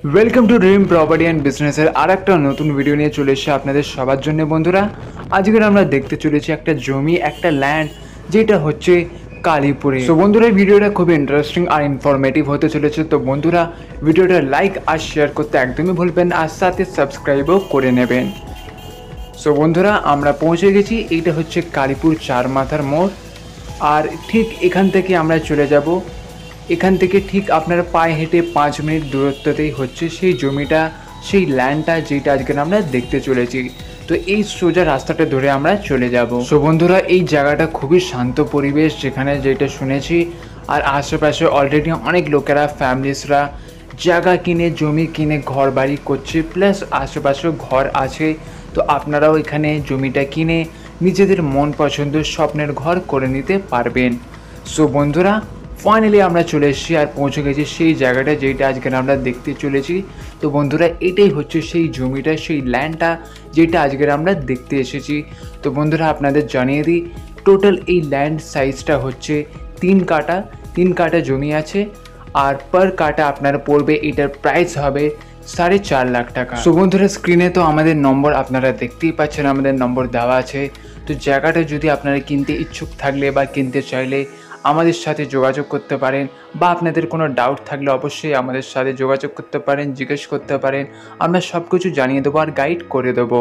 Welcome to dream property and বিজনেসের আর একটা নতুন ভিডিও নিয়ে চলে এসেছে আপনাদের সবার জন্য বন্ধুরা। আজকের আমরা দেখতে চলেছি একটা জমি, একটা ল্যান্ড, যেটা হচ্ছে কালীপুরে। তো বন্ধুরা ভিডিওটা খুবই ইন্টারেস্টিং আর ইনফরমেটিভ হতে চলেছে। তো বন্ধুরা ভিডিওটা লাইক আর শেয়ার করতে একদমই ভুলবেন না, আর সাথে সাবস্ক্রাইবও করে নেবেন। সো বন্ধুরা আমরা পৌঁছে গেছি, এইটা হচ্ছে কালীপুর চার মাথার মোড়। আর ঠিক এখান থেকে আমরা চলে যাব, এখান থেকে ঠিক আপনার পায়ে হেঁটে 5 মিনিট দূরত্বতেই হচ্ছে সেই জমিটা, সেই ল্যান্ডটা যেটা আজকে আমরা দেখতে চলেছি। তো এই সোজা রাস্তাটা ধরে আমরা চলে যাব। সো বন্ধুরা এই জায়গাটা খুবই শান্ত পরিবেশ, যেখানে যেটা শুনেছি। আর আশেপাশে অলরেডি অনেক লোকেরা, ফ্যামিলিসরা জায়গা কিনে, জমি কিনে ঘর বাড়ি করছে, প্লাস আশেপাশে ঘর আছে। তো আপনারাও এখানে জমিটা কিনে নিজেদের মন পছন্দের স্বপ্নের ঘর করে নিতে পারবেন। সো বন্ধুরা ফাইনালি আমরা চলে এসেছি আর পৌঁছে গেছি সেই জায়গাটা যেটা আজকে আমরা দেখতে চলেছি। তো বন্ধুরা এটাই হচ্ছে সেই জমিটা, সেই ল্যান্ডটা যেটা আজকে আমরা দেখতে এসেছি। তো বন্ধুরা আপনাদের জানিয়ে দিই, টোটাল এই ল্যান্ড সাইজটা হচ্ছে 3 কাঠা জমি আছে। আর পার কাঠা আপনার পড়বে, এটার প্রাইস হবে 4.5 লাখ টাকা। সো বন্ধুরা স্ক্রিনে তো আমাদের নম্বর আপনারা দেখতেই পাচ্ছেন, আমাদের নম্বর দেওয়া আছে। তো জায়গাটা যদি আপনারা কিনতে ইচ্ছুক থাকলে বা কিনতে চাইলে আমাদের সাথে যোগাযোগ করতে পারেন, বা আপনাদের কোনো ডাউট থাকলে অবশ্যই আমাদের সাথে যোগাযোগ করতে পারেন, জিজ্ঞেস করতে পারেন। আমরা সব কিছু জানিয়ে দেবো আর গাইড করে দেবো।